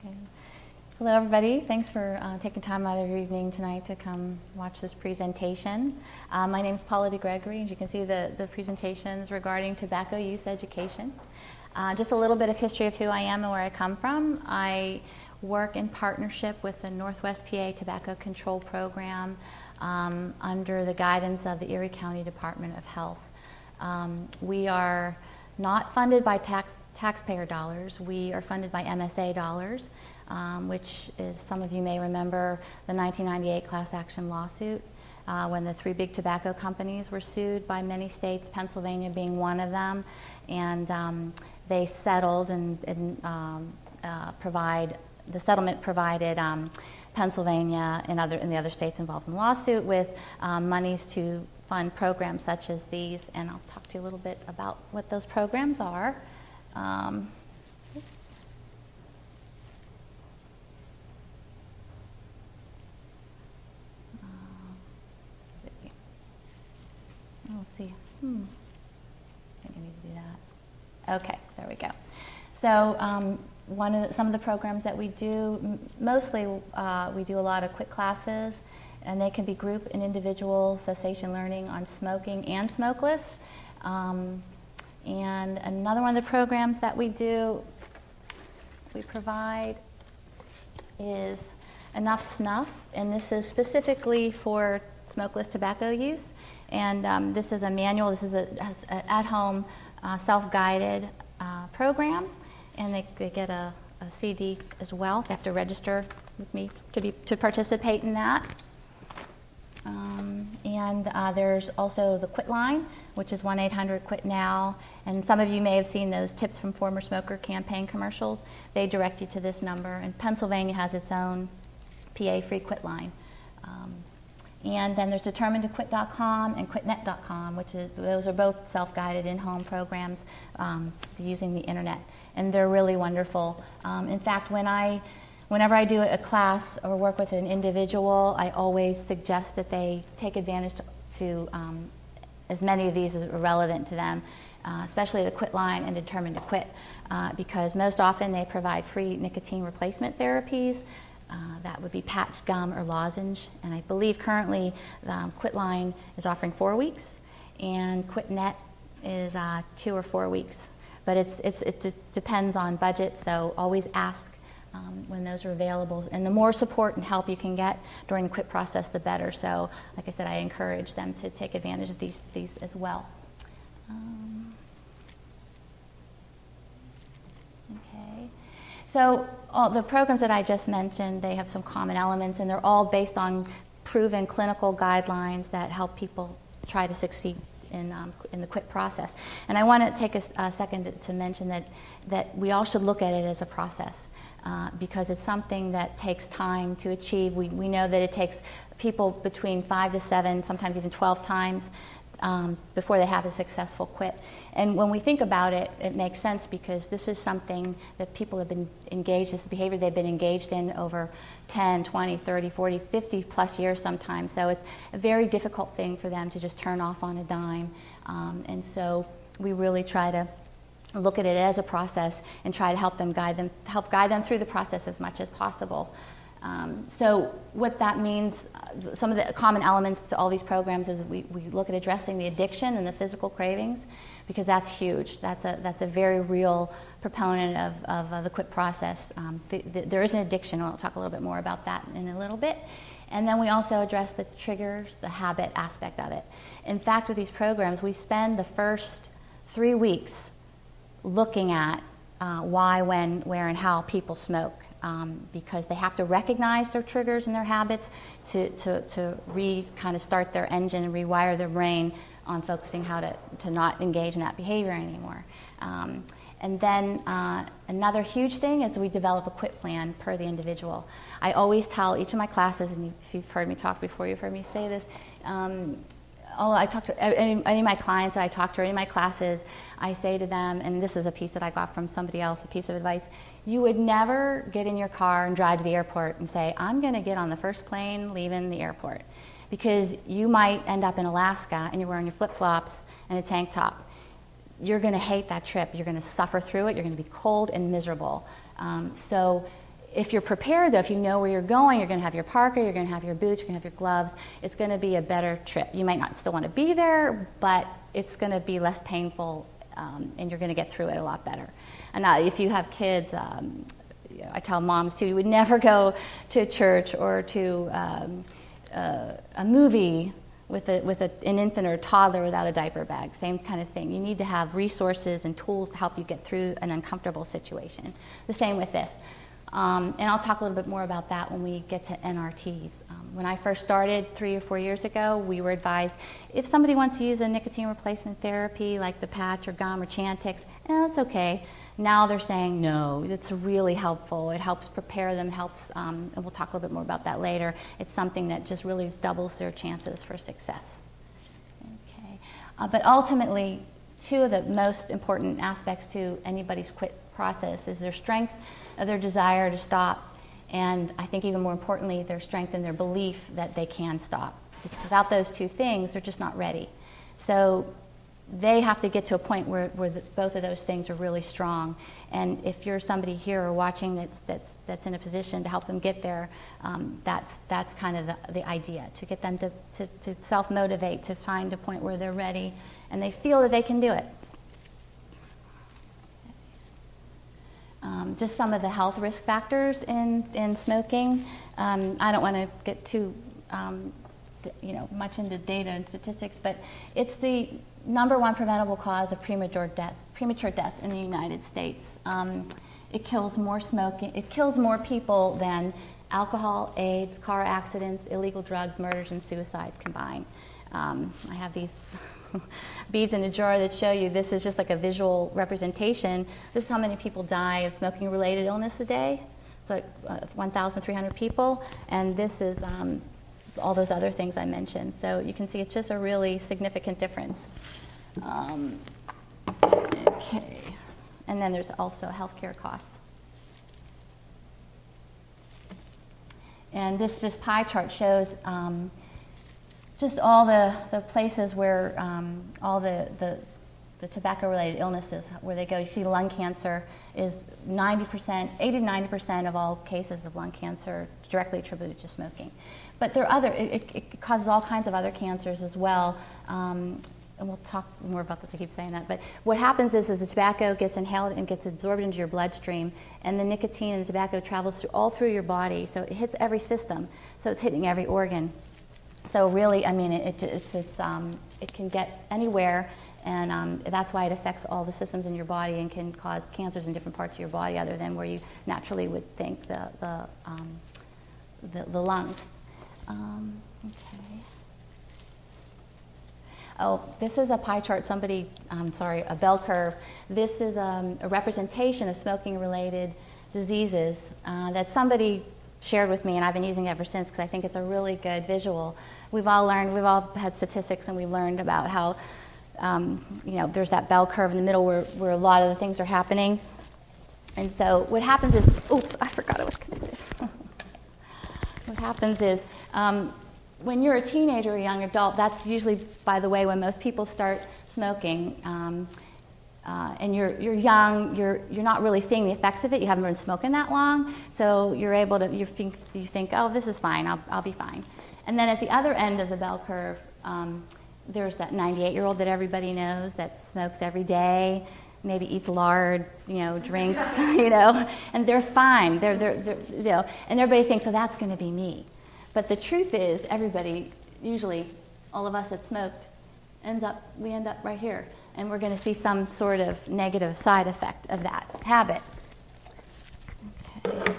Okay. Hello, everybody. Thanks for taking time out of your evening tonight to come watch this presentation. My name is Paula DeGregory. As you can see, the presentations regarding tobacco use education. Just a little bit of history of who I am and where I come from. I work in partnership with the Northwest PA Tobacco Control Program under the guidance of the Erie County Department of Health. We are not funded by taxpayer dollars. We are funded by MSA dollars, which is, some of you may remember, the 1998 class action lawsuit when the 3 big tobacco companies were sued by many states, Pennsylvania being one of them, and they settled and the settlement provided Pennsylvania and the other states involved in the lawsuit with monies to fund programs such as these, and I'll talk to you a little bit about what those programs are. We'll see. I think I need to do that. Okay, there we go. So some of the programs that we do, mostly we do a lot of quick classes, and they can be group and individual cessation learning on smoking and smokeless. And another one of the programs that we provide is Enough Snuff, and this is specifically for smokeless tobacco use. And this is a manual. This is an at-home self-guided program, and they get a CD as well. They have to register with me to participate in that. And there's also the Quit line, which is 1-800-QUIT-NOW. And some of you may have seen those Tips from Former Smoker campaign commercials. They direct you to this number. And Pennsylvania has its own PA free quit line. And then there's determinedtoquit.com and quitnet.com, those are both self-guided in-home programs using the internet. And they're really wonderful. In fact, whenever I do a class or work with an individual, I always suggest that they take advantage to as many of these as are relevant to them, especially the Quit line and Determined to Quit, because most often they provide free nicotine replacement therapies. That would be patch, gum, or lozenge. And I believe currently the Quit line is offering 4 weeks, and QuitNet is 2 or 4 weeks. But it depends on budget, so always ask when those are available. And the more support and help you can get during the quit process, the better. So, like I said, I encourage them to take advantage of these as well. Okay. So all the programs that I just mentioned, they have some common elements, and they're all based on proven clinical guidelines that help people try to succeed in the quit process. And I want to take a second to mention that we all should look at it as a process. Because it's something that takes time to achieve. We know that it takes people between 5 to 7, sometimes even 12 times before they have a successful quit. And when we think about it, it makes sense because this is something that people have been engaged, this behavior they've been engaged in over 10, 20, 30, 40, 50 plus years sometimes. So it's a very difficult thing for them to just turn off on a dime. And so we really try to look at it as a process and try to help guide them through the process as much as possible. So what that means, some of the common elements to all these programs is we look at addressing the addiction and the physical cravings, because that's huge. That's a very real proponent of the quit process. There is an addiction, and I'll talk a little bit more about that in a little bit. And then we also address the triggers, the habit aspect of it. In fact, with these programs, we spend the first 3 weeks looking at why, when, where, and how people smoke, because they have to recognize their triggers and their habits to kind of start their engine and rewire their brain on focusing how to not engage in that behavior anymore. And then another huge thing is we develop a quit plan per the individual. I always tell each of my classes, and if you've heard me talk before, you've heard me say this, I talk to any of my clients that I talk to, or any of my classes, I say to them, and this is a piece that I got from somebody else, a piece of advice, you would never get in your car and drive to the airport and say, I'm going to get on the first plane leaving the airport. Because you might end up in Alaska and you're wearing your flip-flops and a tank top. You're going to hate that trip. You're going to suffer through it. You're going to be cold and miserable. So If you're prepared, though, if you know where you're going to have your parka, you're going to have your boots, you're going to have your gloves, it's going to be a better trip. You might not still want to be there, but it's going to be less painful, and you're going to get through it a lot better. And if you have kids, I tell moms too, you would never go to church or to a movie with an infant or a toddler without a diaper bag. Same kind of thing. You need to have resources and tools to help you get through an uncomfortable situation. The same with this. And I'll talk a little bit more about that when we get to NRTs. When I first started 3 or 4 years ago, we were advised if somebody wants to use a nicotine replacement therapy like the patch or gum or Chantix, it's okay. Now they're saying no, it's really helpful. It helps prepare them, helps, and we'll talk a little bit more about that later. It's something that just really doubles their chances for success. Okay. But ultimately, two of the most important aspects to anybody's quit process is their strength of their desire to stop, and I think even more importantly, their strength in their belief that they can stop. Because without those two things, they're just not ready. So they have to get to a point where both of those things are really strong. And if you're somebody here or watching that's in a position to help them get there, that's kind of the idea, to get them to self-motivate, to find a point where they're ready and they feel that they can do it. Just some of the health risk factors in smoking. I don't want to get too much into data and statistics, but it's the #1 preventable cause of premature death in the United States. It kills more people than alcohol, AIDS, car accidents, illegal drugs, murders, and suicides combined. I have these beads in a jar that show you, this is just like a visual representation. This is how many people die of smoking-related illness a day. It's like 1,300 people, and this is all those other things I mentioned. So you can see it's just a really significant difference. Okay, and then there's also healthcare costs. And this just pie chart shows just all the places where all the tobacco-related illnesses, where they go. You see lung cancer is 80 to 90% of all cases of lung cancer directly attributed to smoking. But there are it causes all kinds of other cancers as well. And we'll talk more about this, I keep saying that. But what happens is the tobacco gets inhaled and gets absorbed into your bloodstream, and the nicotine and the tobacco travels all through your body, so it hits every system, so it's hitting every organ. So really, I mean, it can get anywhere, and that's why it affects all the systems in your body and can cause cancers in different parts of your body other than where you naturally would think the lungs. Okay. Oh, this is a pie chart, a bell curve. This is a representation of smoking-related diseases that somebody shared with me, and I've been using it ever since because I think it's a really good visual. We've all had statistics, and we've learned about how, there's that bell curve in the middle where a lot of the things are happening. And so what happens is, oops, I forgot it was connected. What happens is, when you're a teenager or a young adult, that's usually, by the way, when most people start smoking. And you're young, you're not really seeing the effects of it. You haven't been smoking that long, so you're able to. You think, oh, this is fine. I'll be fine. And then at the other end of the bell curve, there's that 98-year-old that everybody knows that smokes every day, maybe eats lard, drinks, and they're fine. They're and everybody thinks, oh, that's going to be me. But the truth is, everybody, usually, all of us that smoked, we end up right here. And we're going to see some sort of negative side effect of that habit. Okay.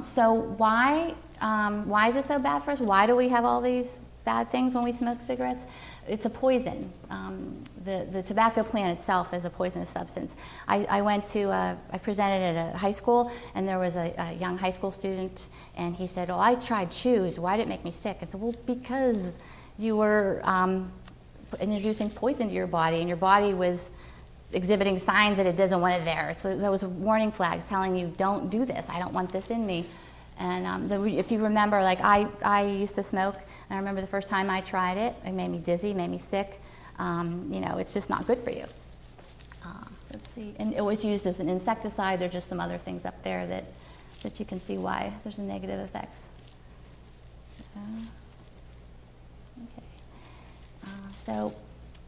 So why is it so bad for us? Why do we have all these bad things when we smoke cigarettes? It's a poison. The tobacco plant itself is a poisonous substance. I presented at a high school, and there was a young high school student, and he said, "Oh, I tried chews. Why did it make me sick?" I said, "Well, because you were introducing poison to your body, and your body was exhibiting signs that it doesn't want it there. So there was warning flags telling you, don't do this. I don't want this in me." And if you remember, like I used to smoke. I remember the first time I tried it, it made me dizzy, made me sick. You know, it's just not good for you. Let's see, and it was used as an insecticide. There's just some other things up there that you can see why there's a negative effects. Okay. So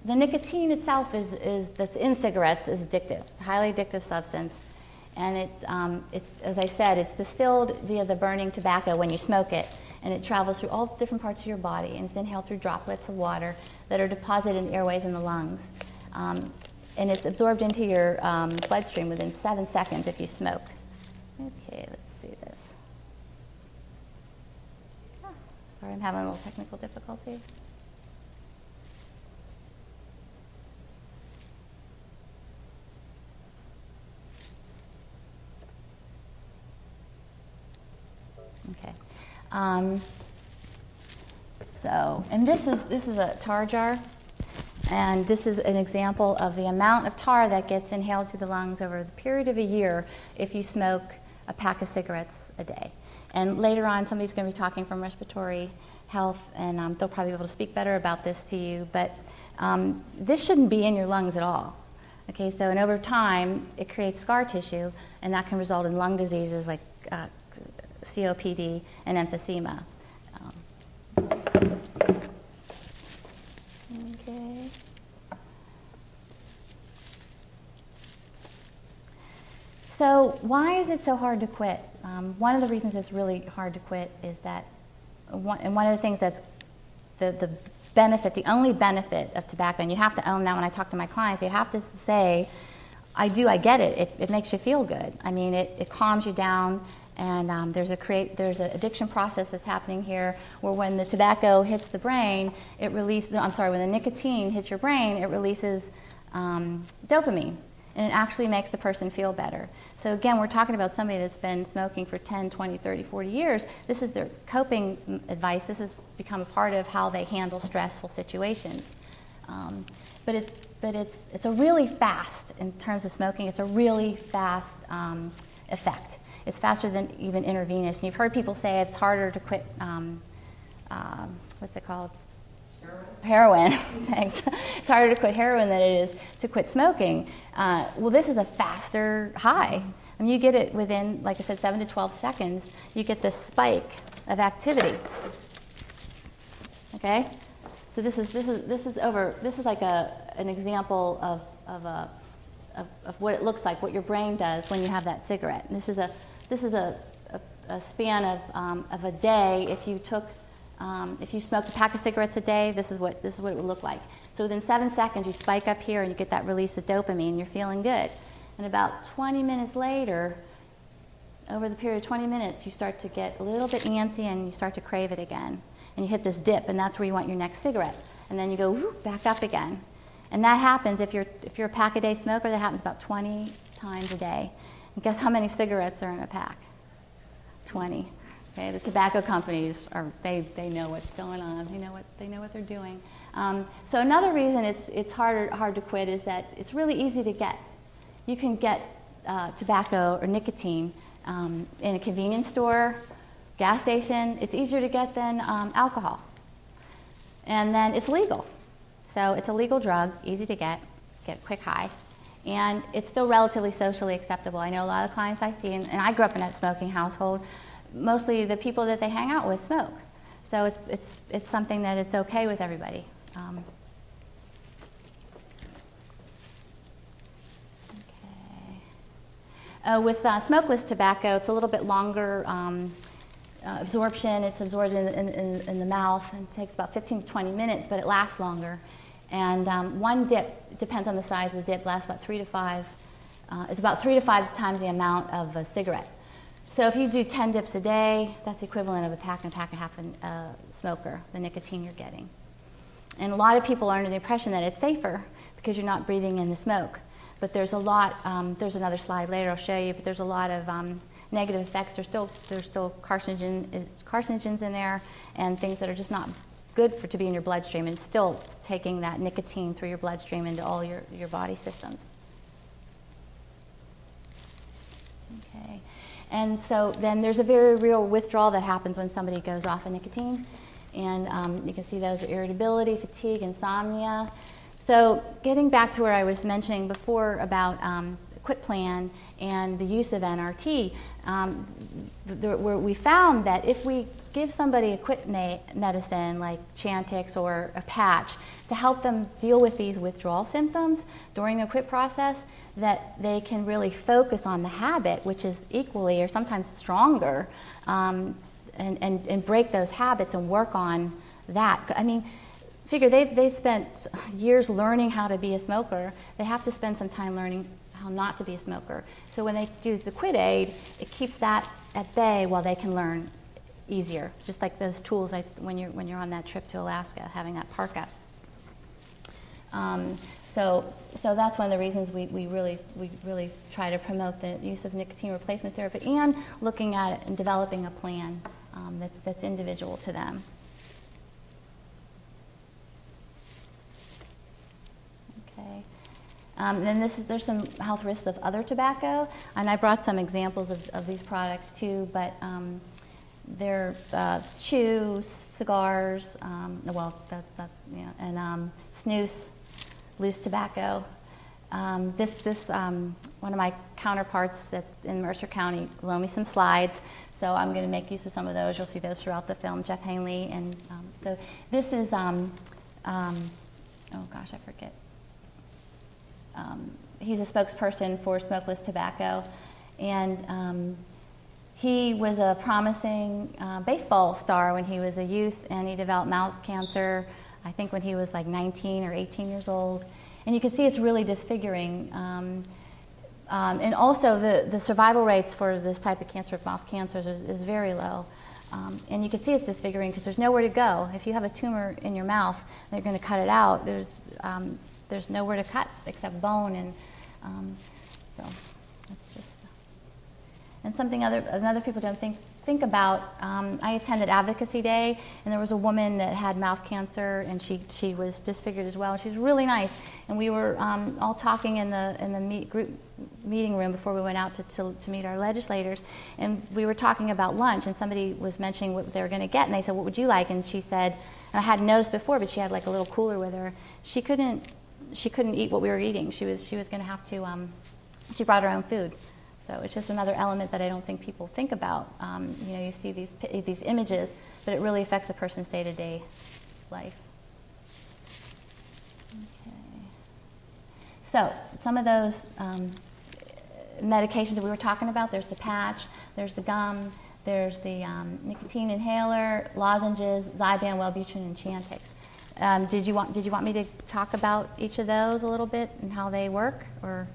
the nicotine itself that's in cigarettes is addictive. It's a highly addictive substance, and it's, as I said, it's distilled via the burning tobacco when you smoke it, and it travels through all different parts of your body, and it's inhaled through droplets of water that are deposited in the airways in the lungs. And it's absorbed into your bloodstream within 7 seconds if you smoke. Okay, let's see this. Sorry, I'm having a little technical difficulty. Okay. And this is a tar jar. And this is an example of the amount of tar that gets inhaled to the lungs over the period of a year if you smoke a pack of cigarettes a day. And later on, somebody's going to be talking from respiratory health, and they'll probably be able to speak better about this to you. But this shouldn't be in your lungs at all. Okay, so and over time, it creates scar tissue, and that can result in lung diseases like COPD and emphysema. Okay. So why is it so hard to quit? One of the reasons it's really hard to quit is that, one of the things that's the benefit, the only benefit of tobacco, and you have to own that when I talk to my clients, you have to say, I get it. It makes you feel good. I mean, it calms you down. And there's an addiction process that's happening here where when the tobacco hits the brain, when the nicotine hits your brain, it releases dopamine. And it actually makes the person feel better. So again, we're talking about somebody that's been smoking for 10, 20, 30, 40 years. This is their coping advice. This has become a part of how they handle stressful situations. But it's a really fast, in terms of smoking, it's a really fast effect. It's faster than even intravenous. And you've heard people say it's harder to quit, what's it called? Heroin. Thanks. It's harder to quit heroin than it is to quit smoking. Well, this is a faster high. I mean, you get it within, like I said, 7 to 12 seconds. You get this spike of activity. Okay? So this is like an example of what it looks like, what your brain does when you have that cigarette. And this is a span of a day. If you smoked a pack of cigarettes a day, this is what it would look like. So within 7 seconds, you spike up here and you get that release of dopamine. You're feeling good. And about 20 minutes later, over the period of 20 minutes, you start to get a little bit antsy and you start to crave it again. And you hit this dip, and that's where you want your next cigarette. And then you go whoop, back up again. And that happens if you're a pack a day smoker. That happens about 20 times a day. And guess how many cigarettes are in a pack? 20. Okay, the tobacco companies they know what's going on. They know what they're doing. So another reason it's hard to quit is that it's really easy to get. You can get tobacco or nicotine in a convenience store, gas station. It's easier to get than alcohol. And then it's legal. So it's a legal drug, easy to get a quick high. And it's still relatively socially acceptable. I know a lot of clients I see, and I grew up in a smoking household. Mostly the people that they hang out with smoke. So it's something that it's okay with everybody. With smokeless tobacco, it's a little bit longer absorption. It's absorbed in the mouth, and it takes about 15 to 20 minutes, but it lasts longer. And one dip, depends on the size of the dip, lasts about 3 to 5. It's about 3 to 5 times the amount of a cigarette. So if you do 10 dips a day, that's equivalent of a pack and a half a smoker, the nicotine you're getting. And a lot of people are under the impression that it's safer because you're not breathing in the smoke. But there's a lot, there's another slide later I'll show you, but there's a lot of negative effects. There's still carcinogens in there and things that are just not good to be in your bloodstream, and still taking that nicotine through your bloodstream into all your body systems. Okay. And so then there's a very real withdrawal that happens when somebody goes off of nicotine. And you can see those are irritability, fatigue, insomnia. So getting back to where I was mentioning before about the quit plan and the use of NRT, we found that if we give somebody a quit medicine like Chantix or a patch to help them deal with these withdrawal symptoms during the quit process, that they can really focus on the habit, which is equally or sometimes stronger, and break those habits and work on that. I mean, figure they spent years learning how to be a smoker. They have to spend some time learning how not to be a smoker. So when they do the quit aid, it keeps that at bay while they can learn easier. Just like those tools when you're on that trip to Alaska, having that parka. So that's one of the reasons we really try to promote the use of nicotine replacement therapy and looking at it and developing a plan that's individual to them. Okay. Then there's some health risks of other tobacco, and I brought some examples of these products too, but they're chew, cigars, and snus, loose tobacco. One of my counterparts that's in Mercer County loaned me some slides, so I'm going to make use of some of those. You'll see those throughout the film, Jeff Hanley. And so this is, oh gosh, I forget. He's a spokesperson for Smokeless Tobacco, and he was a promising baseball star when he was a youth, and he developed mouth cancer, I think when he was like 19 or 18 years old. And you can see it's really disfiguring. And also the survival rates for this type of cancer, mouth cancers, is very low. And you can see it's disfiguring because there's nowhere to go. If you have a tumor in your mouth, they're going to cut it out. There's nowhere to cut except bone, and so that's just. And something other people don't think about. I attended Advocacy Day, and there was a woman that had mouth cancer, and she was disfigured as well. She was really nice, and we were all talking in the group meeting room before we went out to meet our legislators, and we were talking about lunch, and somebody was mentioning what they were going to get, and they said, "What would you like?" And she said, and I hadn't noticed before, but she had like a little cooler with her. She couldn't eat what we were eating. She was going to have to. She brought her own food. So it's just another element that I don't think people think about. You see these images, but it really affects a person's day-to-day life. Okay. So some of those medications that we were talking about, there's the patch, there's the gum, there's the nicotine inhaler, lozenges, Zyban, Wellbutrin, and Chantix. Did you want me to talk about each of those a little bit and how they work, or?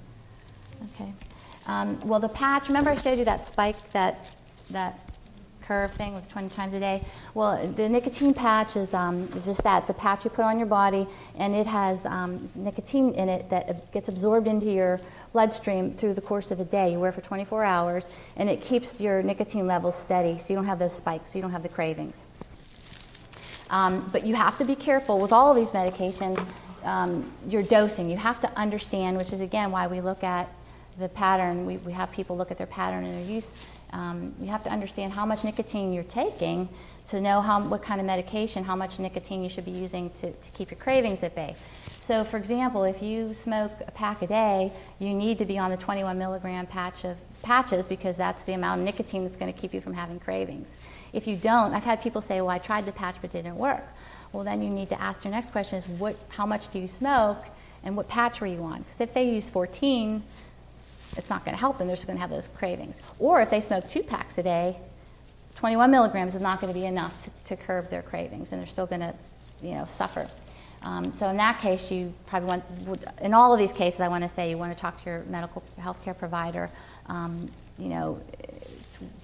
Okay. Well, the patch, remember I showed you that spike, that curve thing with 20 times a day? Well, the nicotine patch is just that. It's a patch you put on your body, and it has nicotine in it that gets absorbed into your bloodstream through the course of a day. You wear it for 24 hours, and it keeps your nicotine levels steady, so you don't have those spikes, so you don't have the cravings. But you have to be careful with all of these medications, your dosing. You have to understand, which is, again, why we look at the pattern. We have people look at their pattern and their use. You have to understand how much nicotine you're taking to know what kind of medication, how much nicotine you should be using to keep your cravings at bay. So, for example, if you smoke a pack a day, you need to be on the 21 milligram patches because that's the amount of nicotine that's going to keep you from having cravings. If you don't, I've had people say, well, I tried the patch but it didn't work. Well, then you need to ask your next question is, how much do you smoke and what patch were you on? Because if they use 14, it's not going to help them. They're just going to have those cravings. Or if they smoke 2 packs a day, 21 milligrams is not going to be enough to curb their cravings, and they're still going to, suffer. So in that case, you probably want, in all of these cases, I want to say you want to talk to your medical healthcare provider.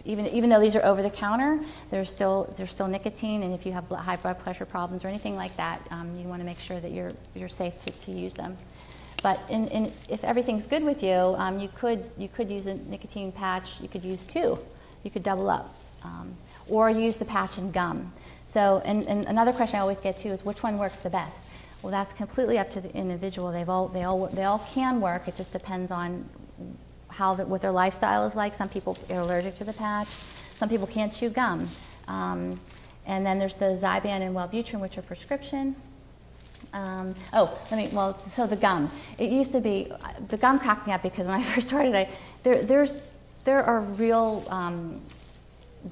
Even though these are over the counter, there's still nicotine, and if you have high blood pressure problems or anything like that, you want to make sure that you're safe to use them. But if everything's good with you, you could use a nicotine patch. You could use 2. You could double up, or use the patch and gum. So, and another question I always get too is which one works the best. Well, that's completely up to the individual. They all can work. It just depends on what their lifestyle is like. Some people are allergic to the patch. Some people can't chew gum. And then there's the Zyban and Wellbutrin, which are prescription. So the gum. It used to be, the gum cracked me up because when I first started, there are real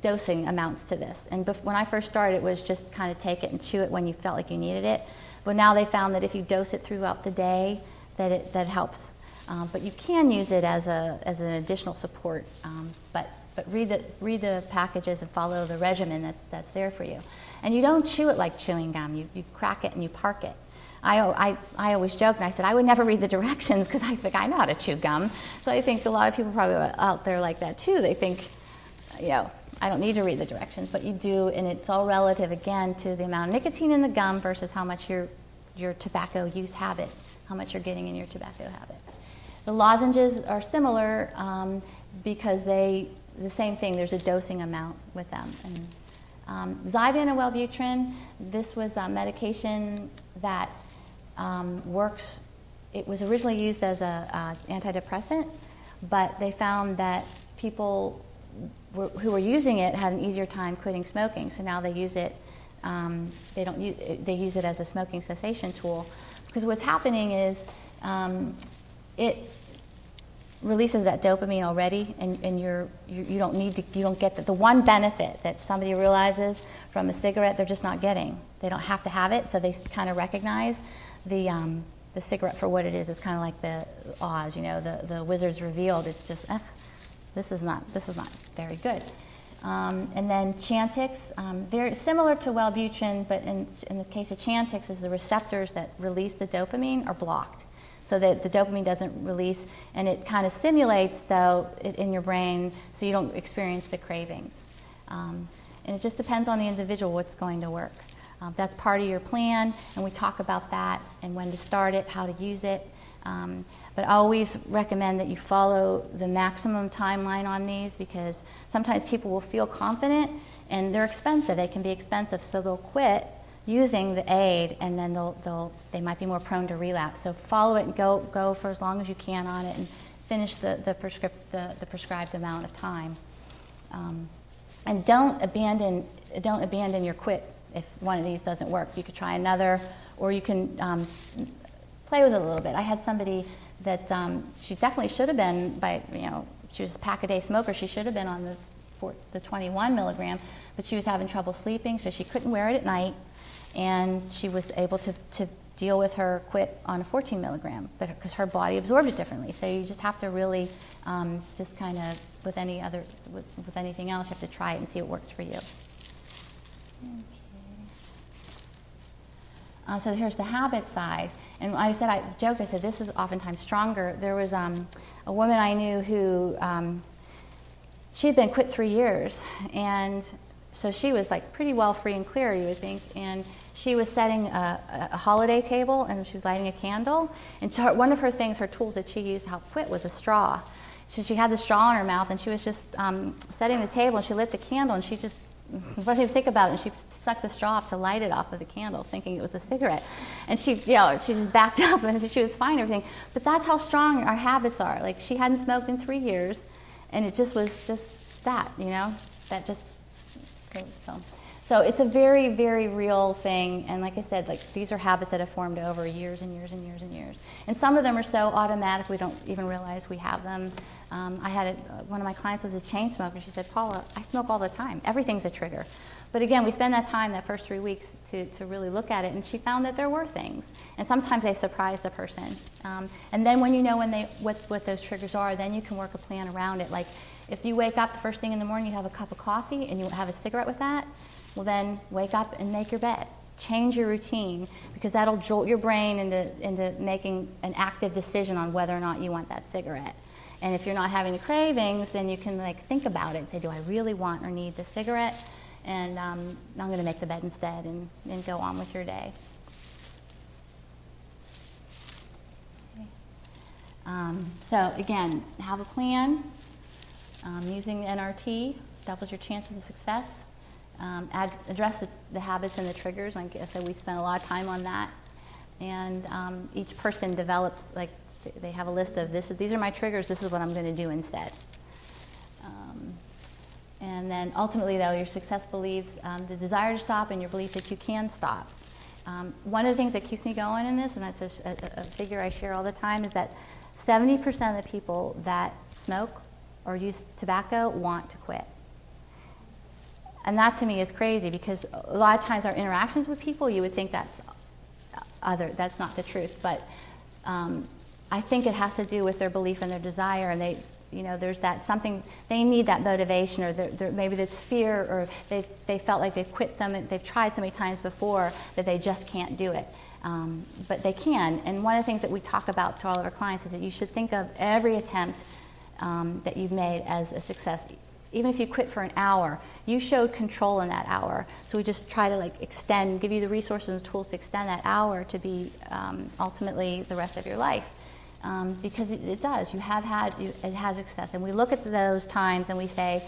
dosing amounts to this. And when I first started, it was just kind of take it and chew it when you felt like you needed it. But now they found that if you dose it throughout the day, that helps. But you can use it as an additional support. But read the packages and follow the regimen that's there for you. And you don't chew it like chewing gum. You crack it and you park it. I always joked and I said I would never read the directions because I think I know how to chew gum. So I think a lot of people probably out there like that too. They think, I don't need to read the directions, but you do, and it's all relative again to the amount of nicotine in the gum versus how much your tobacco use habit, how much you're getting in your tobacco habit. The lozenges are similar because the same thing. There's a dosing amount with them. And Zyban and Wellbutrin, this was a medication that works. It was originally used as a antidepressant, but they found that people who were using it had an easier time quitting smoking. So now they use it. They use it as a smoking cessation tool, because what's happening is it releases that dopamine already, and you don't get the one benefit that somebody realizes from a cigarette they're just not getting. They don't have to have it, so they kind of recognize the cigarette for what it is. It's kind of like the Oz, the wizard's revealed. It's just this is not very good. And then Chantix, very similar to Wellbutrin, but in the case of Chantix, is the receptors that release the dopamine are blocked, so that the dopamine doesn't release, and it kind of stimulates it in your brain, so you don't experience the cravings. And it just depends on the individual what's going to work. That's part of your plan, and we talk about that and when to start it, how to use it. But I always recommend that you follow the maximum timeline on these, because sometimes people will feel confident and they're expensive. They can be expensive, so they'll quit using the aid, and then they might be more prone to relapse. So follow it and go for as long as you can on it, and finish the prescribed amount of time. And don't abandon your quit if one of these doesn't work. You could try another, or you can play with it a little bit. I had somebody that she definitely should have been she was a pack-a-day smoker. She should have been on the 21 milligram, but she was having trouble sleeping, so she couldn't wear it at night, and she was able to deal with her quit on a 14 milligram, but because her body absorbed it differently. So you just have to really just kind of with anything else, you have to try it and see what works for you. Okay. So here's the habit side. And I joked, I said, this is oftentimes stronger. There was a woman I knew who, she had been quit 3 years. And so she was like pretty well free and clear, you would think. And she was setting a holiday table, and she was lighting a candle. And so one of her things, her tools that she used to help quit, was a straw. So she had the straw in her mouth, and she was just setting the table, and she lit the candle, and she just wasn't even think about it, and she sucked the straw off to light it off of the candle, thinking it was a cigarette. And she just backed up, and she was fine, everything. But that's how strong our habits are. Like, she hadn't smoked in 3 years, and it just was just that, that just goes. So it's a very, very real thing. And like I said, these are habits that have formed over years and years and years and years. And some of them are so automatic we don't even realize we have them. I had one of my clients was a chain smoker. She said, "Paula, I smoke all the time. Everything's a trigger." But again, we spend that time, that first 3 weeks, to really look at it, and she found that there were things. And sometimes they surprise the person. And then when you know what those triggers are, then you can work a plan around it. Like, if you wake up the first thing in the morning, you have a cup of coffee, and you have a cigarette with that, well then wake up and make your bed. Change your routine, because that'll jolt your brain into making an active decision on whether or not you want that cigarette. And if you're not having the cravings, then you can think about it and say, do I really want or need the cigarette? And I'm going to make the bed instead, and go on with your day. Okay. So again, have a plan. Using the NRT doubles your chances of success. Address the habits and the triggers. Like I said, we spent a lot of time on that. And each person develops, they have a list of these are my triggers, this is what I'm going to do instead. And then ultimately, though, your success believes the desire to stop and your belief that you can stop. One of the things that keeps me going in this, and that's a figure I share all the time, is that 70% of the people that smoke or use tobacco want to quit. And that to me is crazy, because a lot of times our interactions with people, you would think that's not the truth. But I think it has to do with their belief and their desire, and there's that something, they need that motivation, or maybe it's fear, or they felt like they've tried so many times before that they just can't do it. But they can. And one of the things that we talk about to all of our clients is that you should think of every attempt that you've made as a success. Even if you quit for an hour, you showed control in that hour. So we just try to give you the resources and tools to extend that hour to be ultimately the rest of your life. Because it does. It has success. And we look at those times and we say,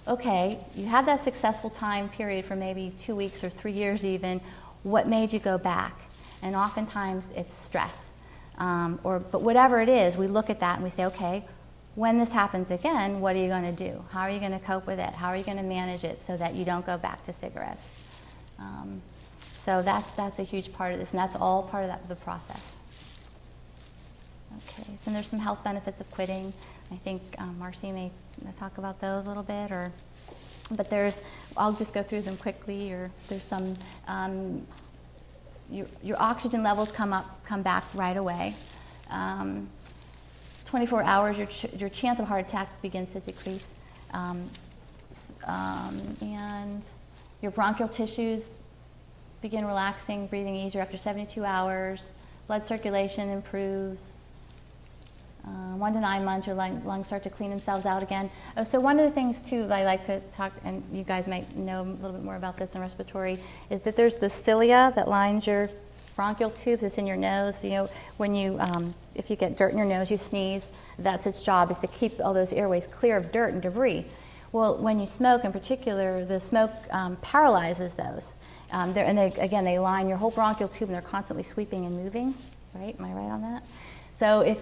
okay, you have that successful time period for maybe 2 weeks or 3 years even. What made you go back? And oftentimes it's stress. But whatever it is, we look at that and we say, okay, when this happens again, what are you going to do? How are you going to cope with it? How are you going to manage it so that you don't go back to cigarettes? So that's a huge part of this, and that's all part of the process. Okay, so there's some health benefits of quitting. I think Marcy may talk about those a little bit, but I'll just go through them quickly. Or there's some, your oxygen levels come back right away. 24 hours, your chance of heart attack begins to decrease, and your bronchial tissues begin relaxing, breathing easier after 72 hours. Blood circulation improves. 1 to 9 months, your lungs start to clean themselves out again. So one of the things too that I like to talk, and you guys might know a little bit more about this in respiratory, is that there's the cilia that lines your bronchial tubes. It's in your nose. When you, if you get dirt in your nose, you sneeze. That's its job, is to keep all those airways clear of dirt and debris. Well, when you smoke in particular, the smoke paralyzes those. They line your whole bronchial tube, and they're constantly sweeping and moving. Right? Am I right on that? So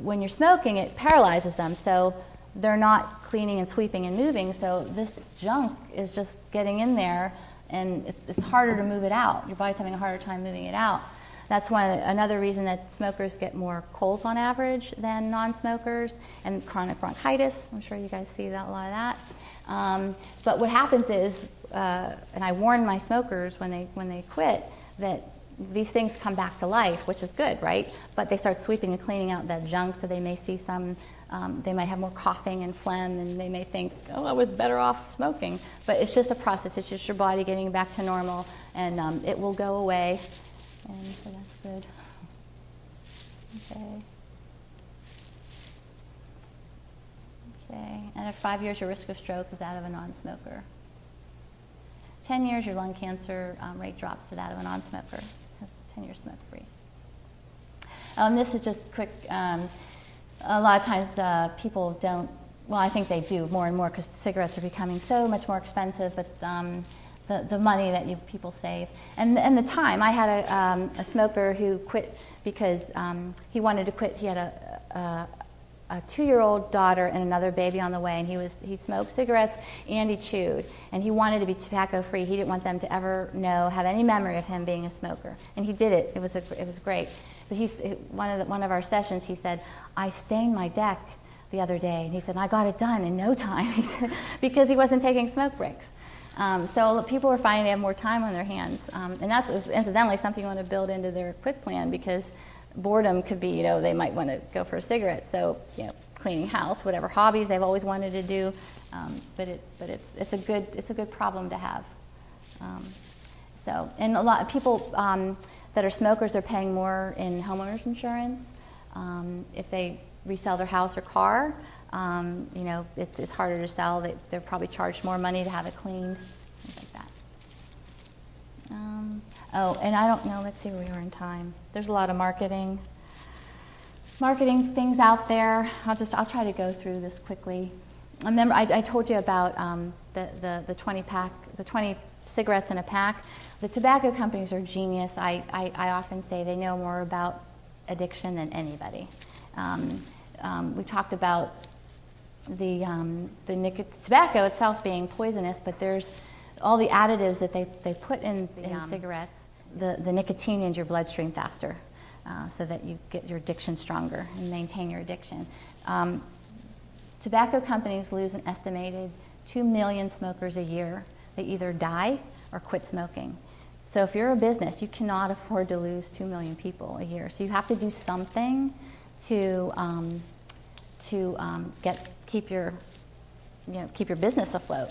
when you're smoking, it paralyzes them, so they're not cleaning and sweeping and moving, so this junk is just getting in there, and it's harder to move it out. Your body's having a harder time moving it out. That's another reason that smokers get more colds on average than non-smokers, and chronic bronchitis. I'm sure you guys see a lot of that. But what happens is, and I warn my smokers when they quit, that these things come back to life, which is good, right? But they start sweeping and cleaning out that junk, so they may see they might have more coughing and phlegm, and they may think, oh, I was better off smoking. But it's just a process. It's just your body getting back to normal, and it will go away. And so that's good. Okay. And at 5 years, your risk of stroke is that of a non-smoker. 10 years, your lung cancer rate drops to that of a non-smoker. 10 years smoke-free. This is just quick. A lot of times people don't, well, I think they do more and more, because cigarettes are becoming so much more expensive, but the money that people save. And the time. I had a smoker who quit because he wanted to quit. He had a 2-year-old daughter and another baby on the way, and he smoked cigarettes and he chewed, and he wanted to be tobacco free. He didn't want them to ever have any memory of him being a smoker, and he did it. It was great. But one of our sessions, he said, I stained my deck the other day, and he said, I got it done in no time. He said, because he wasn't taking smoke breaks. So people are finding they have more time on their hands, and that's incidentally something you want to build into their quit plan, because boredom could be, they might want to go for a cigarette. So, cleaning house, whatever hobbies they've always wanted to do, but it's a good problem to have. And a lot of people that are smokers are paying more in homeowners insurance. If they resell their house or car, it's harder to sell. They're probably charged more money to have it cleaned, things like that. And I don't know, let's see where we are in time. There's a lot of marketing things out there. I'll try to go through this quickly. Remember, I told you about the 20 pack, the 20 cigarettes in a pack. The tobacco companies are genius. I often say they know more about addiction than anybody. We talked about the tobacco itself being poisonous, but there's all the additives that they put in cigarettes the nicotine into your bloodstream faster, so that you get your addiction stronger and maintain your addiction. Tobacco companies lose an estimated 2 million smokers a year. They either die or quit smoking. So if you're a business, you cannot afford to lose 2 million people a year. So you have to do something to keep your business afloat.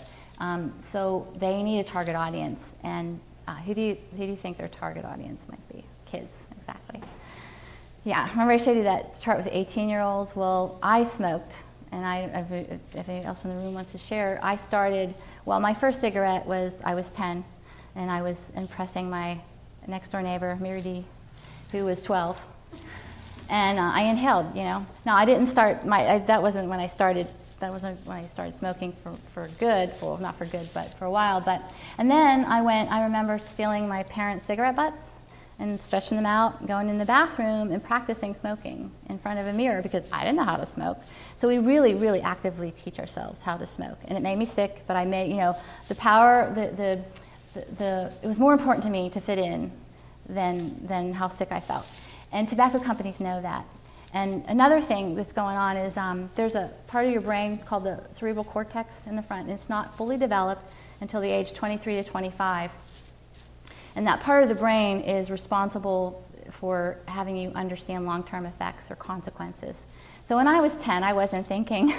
So they need a target audience. And who do you think their target audience might be? Kids, exactly. Yeah, remember I showed you that chart with 18-year-olds? Well, I smoked, and if anyone else in the room wants to share, I started, well, my first cigarette was, I was 10, and I was impressing my next door neighbor, Mirdi, who was 12. And I inhaled, Now, I didn't start, that wasn't when I started smoking for good, well, not for good, but for a while. And then I remember stealing my parents' cigarette butts and stretching them out, going in the bathroom and practicing smoking in front of a mirror because I didn't know how to smoke. So we really, really actively teach ourselves how to smoke. And it made me sick, but I made, the power, it was more important to me to fit in than how sick I felt. And tobacco companies know that. And another thing that's going on is there's a part of your brain called the cerebral cortex in the front, and it's not fully developed until the age 23 to 25. And that part of the brain is responsible for having you understand long-term effects or consequences. So when I was 10, I wasn't thinking,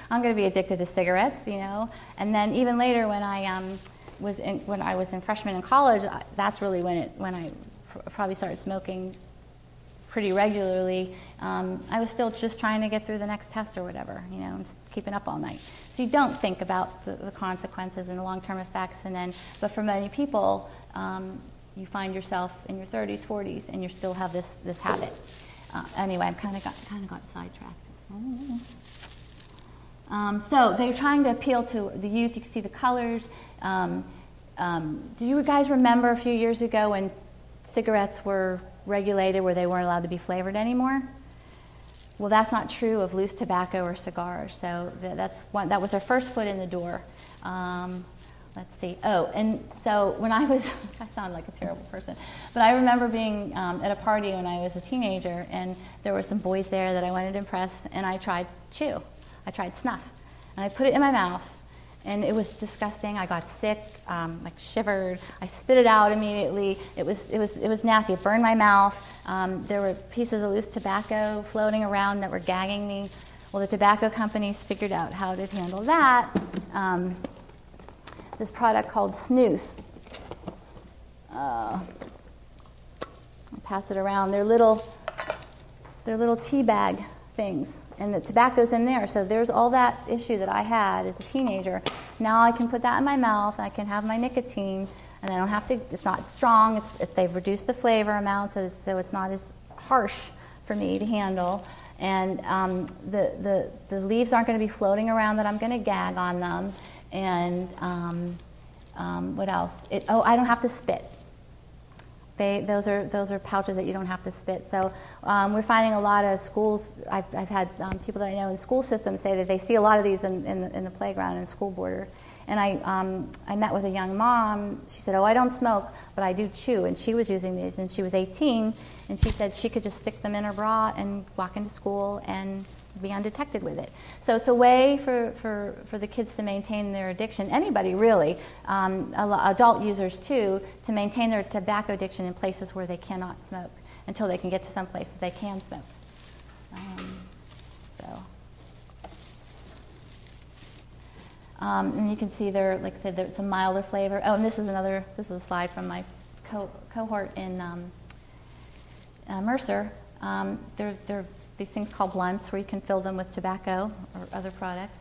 I'm going to be addicted to cigarettes, And then even later when I was in freshman in college, that's really when I probably started smoking pretty regularly. I was still just trying to get through the next test or whatever, and keeping up all night. So you don't think about the consequences and the long-term effects, but for many people, you find yourself in your 30s, 40s, and you still have this habit. Anyway, I kind of got sidetracked. So they're trying to appeal to the youth. You can see the colors. Do you guys remember a few years ago when cigarettes were regulated where they weren't allowed to be flavored anymore? Well, that's not true of loose tobacco or cigars. So that was their first foot in the door. Let's see. Oh, and so when I sound like a terrible person, but I remember being at a party when I was a teenager, and there were some boys there that I wanted to impress, and I tried chew. I tried snuff, and I put it in my mouth, and it was disgusting. I got sick, shivered. I spit it out immediately. It was nasty. It burned my mouth. There were pieces of loose tobacco floating around that were gagging me. Well, the tobacco companies figured out how to handle that. This product called Snus. I'll pass it around. They're little tea bag things, and the tobacco's in there. So there's all that issue that I had as a teenager. Now I can put that in my mouth. I can have my nicotine, and I don't have to. It's not strong. They've reduced the flavor amount, so it's not as harsh for me to handle. And the leaves aren't going to be floating around that I'm going to gag on them. And what else? I don't have to spit. Those are pouches that you don't have to spit. So we're finding a lot of schools. I've had people that I know in the school system say that they see a lot of these in the playground and school border. And I met with a young mom. She said, I don't smoke, but I do chew. And she was using these, and she was 18, and she said she could just stick them in her bra and walk into school and be undetected with it. So it's a way for the kids to maintain their addiction, anybody really, adult users too, to maintain their tobacco addiction in places where they cannot smoke until they can get to some place that they can smoke. And you can see there, like I said, there's some milder flavor. Oh, and this is a slide from my cohort in Mercer. They're these things called blunts where you can fill them with tobacco or other products.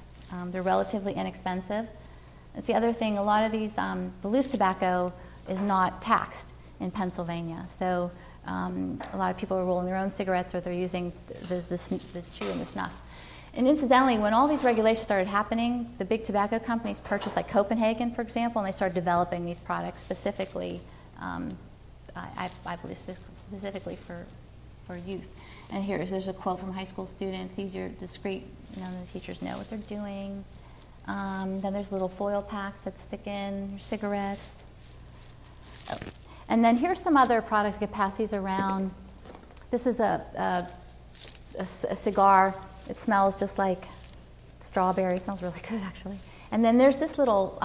They're relatively inexpensive. That's the other thing. A lot of these, the loose tobacco is not taxed in Pennsylvania. So a lot of people are rolling their own cigarettes, or they're using the chew and the snuff. And incidentally, when all these regulations started happening, the big tobacco companies purchased, like Copenhagen, for example, and they started developing these products specifically, I believe specifically for youth. And there's a quote from a high school student: "It's easier, discreet, the teachers know what they're doing." Then there's little foil packs that stick in your cigarettes. And then here's some other products. I could pass these around. This is a cigar. It smells just like strawberry. It smells really good, actually. And then there's this little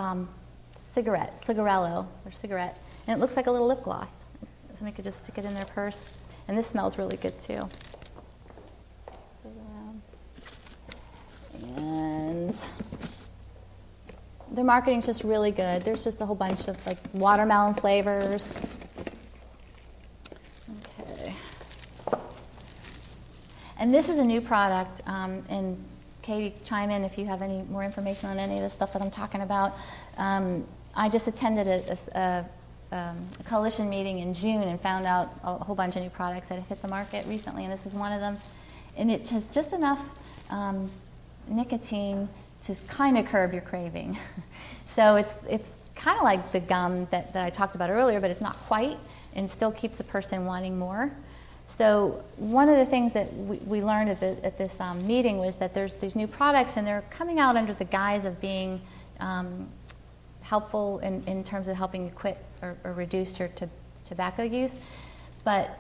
cigarello, or cigarette, and it looks like a little lip gloss. Somebody could just stick it in their purse. And this smells really good, too. And their marketing's just really good. There's just a whole bunch of like watermelon flavors. Okay. And this is a new product. And Katie, chime in if you have any more information on any of the stuff that I'm talking about. I just attended a coalition meeting in June and found out a whole bunch of new products that have hit the market recently, and this is one of them. And it has just enough nicotine to kind of curb your craving. So it's kind of like the gum that I talked about earlier, but it's not quite, and still keeps the person wanting more. So one of the things that we learned at this meeting was that there's these new products, and they're coming out under the guise of being helpful in terms of helping you quit or reduce your tobacco use. But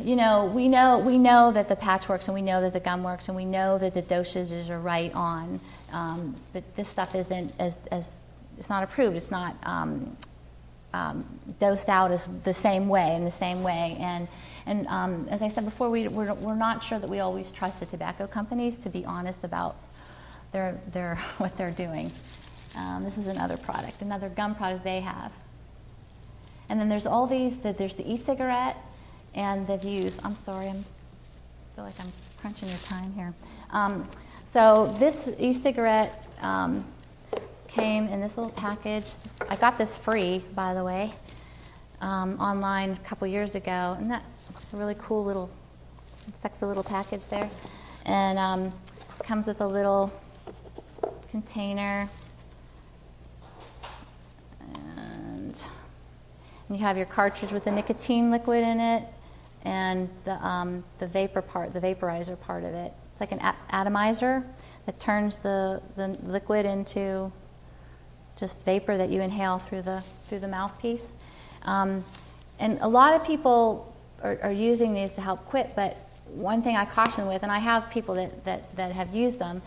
you know, we know that the patch works, and we know that the gum works, and we know that the dosages are right on. But this stuff isn't as it's not approved. It's not dosed out as the same way, And as I said before, we're not sure that we always trust the tobacco companies to be honest about what they're doing. This is another product, another gum product they have. And then there's all these. There's the e-cigarette and the Views. I'm sorry, I feel like I'm crunching your time here. So this e-cigarette came in this little package. I got this free, by the way, online a couple years ago, and that's a really cool little, sexy little package there. And comes with a little container, and you have your cartridge with the nicotine liquid in it, and the vaporizer part of it. It's like an atomizer that turns the liquid into just vapor that you inhale through the mouthpiece. And a lot of people are using these to help quit, but one thing I caution with, and I have people that have used them,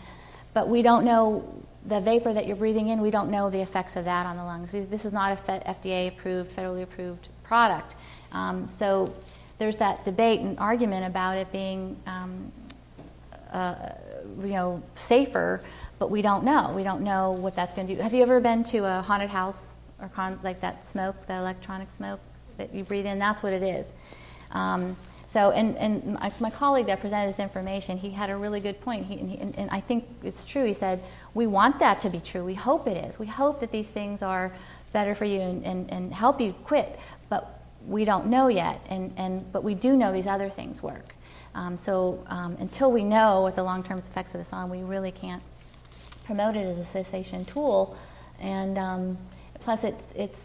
but we don't know the vapor that you're breathing in. We don't know the effects of that on the lungs. This is not a FDA-approved, federally approved product. So there's that debate and argument about it being, safer, but we don't know. We don't know what that's going to do. Have you ever been to a haunted house or like that smoke, that electronic smoke that you breathe in? That's what it is. So, and my colleague that presented this information, he had a really good point, and I think it's true. He said, we want that to be true. We hope it is. We hope that these things are better for you and help you quit, but we don't know yet, but we do know these other things work. So until we know what the long-term effects of this are, we really can't promote it as a cessation tool. And plus it's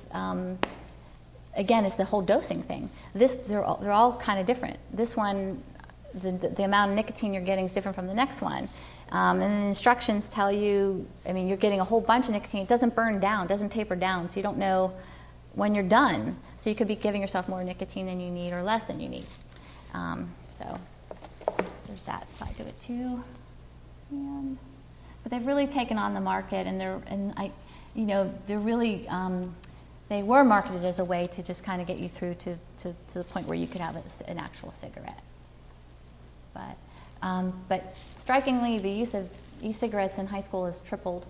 again, it's the whole dosing thing. They're all kind of different. This one, the amount of nicotine you're getting is different from the next one. And the instructions tell you, I mean, you're getting a whole bunch of nicotine. It doesn't burn down, doesn't taper down, so you don't know when you're done. So you could be giving yourself more nicotine than you need or less than you need. So there's that side to it too. But they've really taken on the market, and they're really. They were marketed as a way to just kind of get you through to the point where you could have an actual cigarette. But strikingly, the use of e-cigarettes in high school has tripled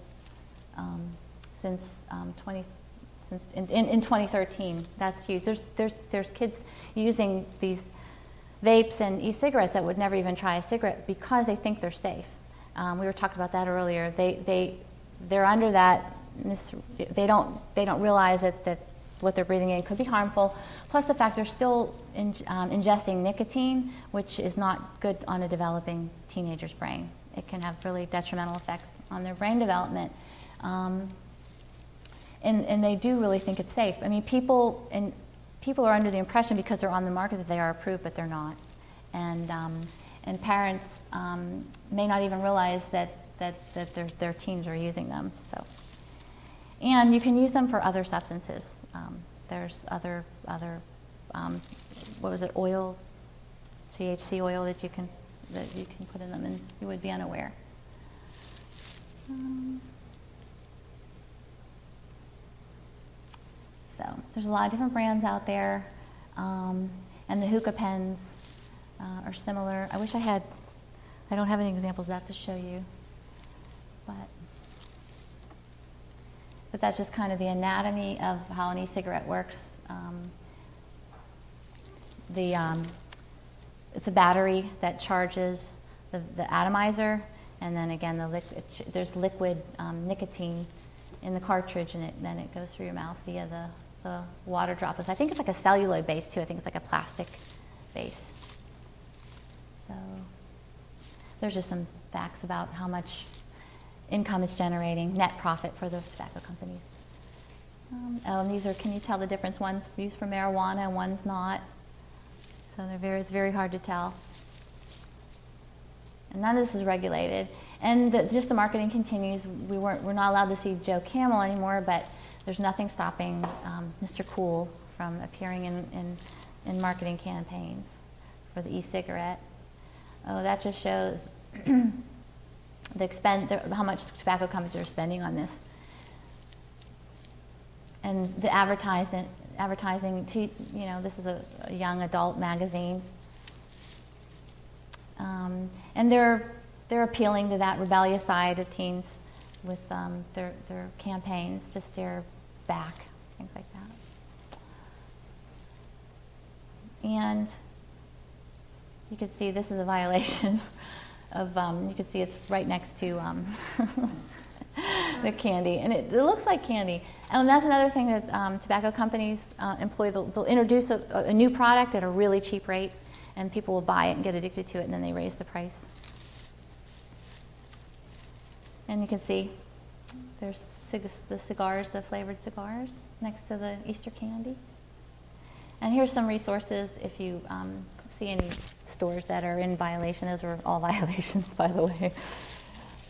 since 2013. That's huge. There's kids using these vapes and e-cigarettes that would never even try a cigarette because they think they're safe. We were talking about that earlier. They're under that. They don't realize that what they're breathing in could be harmful. Plus the fact they're still ingesting nicotine, which is not good on a developing teenager's brain. It can have really detrimental effects on their brain development. And they do really think it's safe. I mean, people are under the impression because they're on the market that they are approved, but they're not. And parents may not even realize that their teens are using them. So. And you can use them for other substances. There's other what was it, oil, THC oil that you can put in them, and you would be unaware. So there's a lot of different brands out there, and the hookah pens are similar. I wish I don't have any examples of that to show you, but that's just kind of the anatomy of how an e-cigarette works. It's a battery that charges the atomizer, and then again there's liquid nicotine in the cartridge, and then it goes through your mouth via the water droplets. I think it's like a celluloid base too. I think it's like a plastic base. So there's just some facts about how much income is generating, net profit for the tobacco companies. And these are, can you tell the difference? One's used for marijuana and one's not. So it's very hard to tell. And none of this is regulated. And just the marketing continues. We're not allowed to see Joe Camel anymore, but there's nothing stopping Mr. Cool from appearing in marketing campaigns for the e-cigarette. Oh, that just shows how much tobacco companies are spending on this. And the advertising to, this is a young adult magazine. And they're appealing to that rebellious side of teens with their campaigns, just stare back, things like that. And you can see this is a violation of, you can see it's right next to the candy, and it looks like candy. And that's another thing that tobacco companies employ. They'll introduce a new product at a really cheap rate, and people will buy it and get addicted to it, and then they raise the price. And you can see there's the cigars, the flavored cigars, next to the Easter candy. And here's some resources if you see any stores that are in violation. Those are all violations, by the way,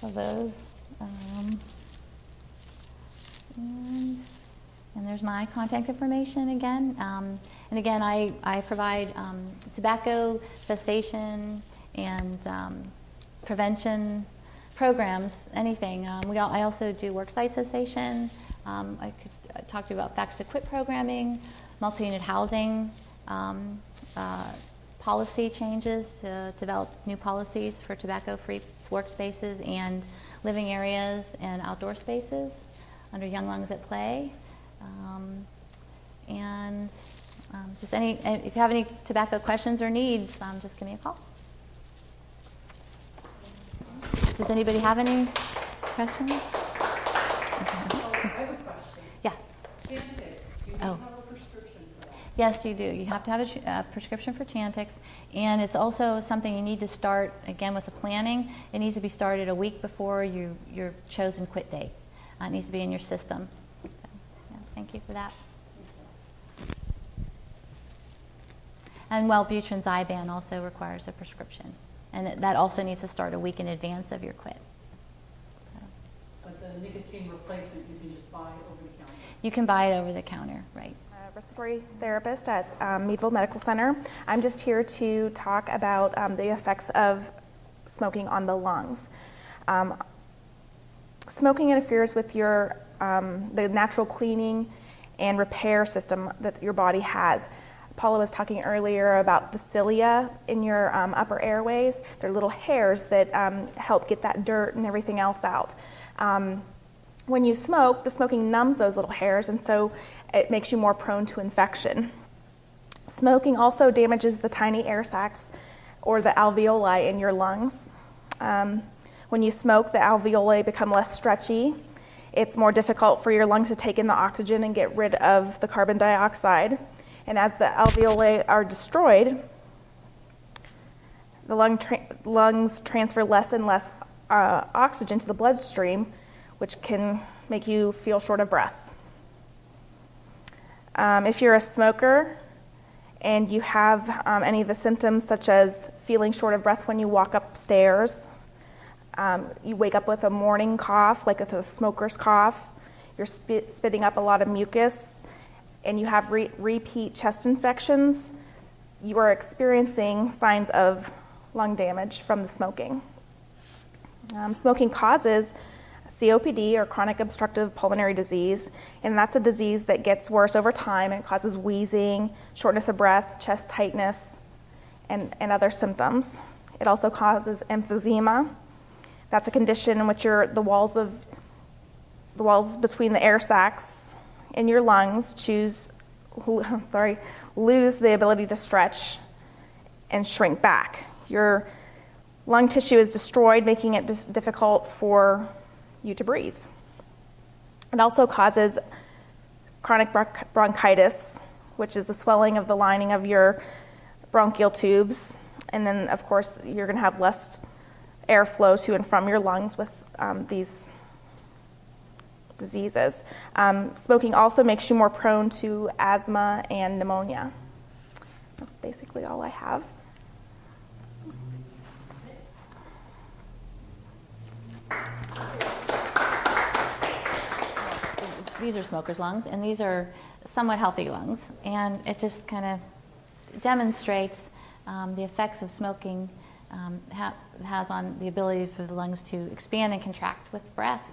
of those. And there's my contact information again. And again, I provide tobacco cessation and prevention programs, anything. I also do worksite cessation. I could talk to you about Facts to Quit programming, multi-unit housing, policy changes to develop new policies for tobacco-free workspaces and living areas and outdoor spaces under Young Lungs at Play. Just if you have any tobacco questions or needs, just give me a call. Does anybody have any questions? I have a question. Yes. Chantix, do you have a prescription for that? Yes, you do. You have to have a prescription for Chantix, and it's also something you need to start, again, with the planning. It needs to be started a week before your chosen quit date. It needs to be in your system. So, yeah, thank you for that. And Wellbutrin Zyban also requires a prescription. And that also needs to start a week in advance of your quit. So. But the nicotine replacement you can just buy over the counter? You can buy it over the counter, right. Respiratory therapist at Meadville Medical Center. I'm just here to talk about the effects of smoking on the lungs. Smoking interferes with your the natural cleaning and repair system that your body has. Paula was talking earlier about the cilia in your upper airways. They're little hairs that help get that dirt and everything else out. When you smoke, the smoking numbs those little hairs, and so it makes you more prone to infection. Smoking also damages the tiny air sacs or the alveoli in your lungs. When you smoke, the alveoli become less stretchy. It's more difficult for your lungs to take in the oxygen and get rid of the carbon dioxide. And as the alveoli are destroyed, the lungs transfer less and less oxygen to the bloodstream, which can make you feel short of breath. If you're a smoker and you have any of the symptoms such as feeling short of breath when you walk upstairs, you wake up with a morning cough, like a smoker's cough, you're spitting up a lot of mucus, and you have repeat chest infections, you are experiencing signs of lung damage from the smoking. Smoking causes COPD, or chronic obstructive pulmonary disease, and that's a disease that gets worse over time. It causes wheezing, shortness of breath, chest tightness, and other symptoms. It also causes emphysema. That's a condition in which the walls between the air sacs in your lungs lose the ability to stretch and shrink back. Your lung tissue is destroyed, making it difficult for you to breathe. It also causes chronic bronchitis, which is the swelling of the lining of your bronchial tubes. And then, of course, you're going to have less airflow to and from your lungs with these diseases. Smoking also makes you more prone to asthma and pneumonia. That's basically all I have. These are smokers' lungs, and these are somewhat healthy lungs. And it just kind of demonstrates the effects of smoking has on the ability for the lungs to expand and contract with breath.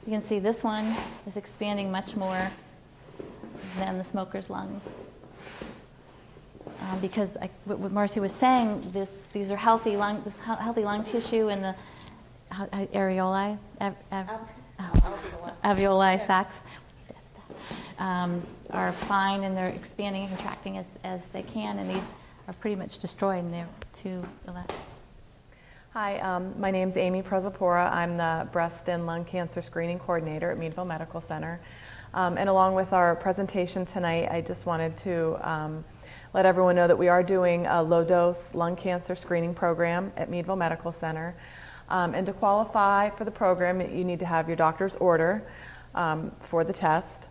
You can see this one is expanding much more than the smoker's lungs. Because what Marcy was saying, these are healthy lung tissue in the areoli, alveoli sacs are fine, and they're expanding and contracting as they can, and these are pretty much destroyed, and they're too electric. Hi, my name's Amy Prezapora. I'm the Breast and Lung Cancer Screening Coordinator at Meadville Medical Center. And along with our presentation tonight, I just wanted to let everyone know that we are doing a low-dose lung cancer screening program at Meadville Medical Center. And to qualify for the program, you need to have your doctor's order for the test.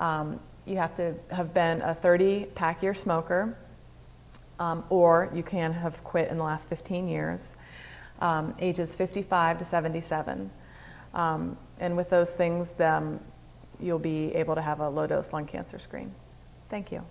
You have to have been a 30-pack-year smoker, or you can have quit in the last 15 years. Ages 55 to 77. And with those things, you'll be able to have a low-dose lung cancer screen. Thank you.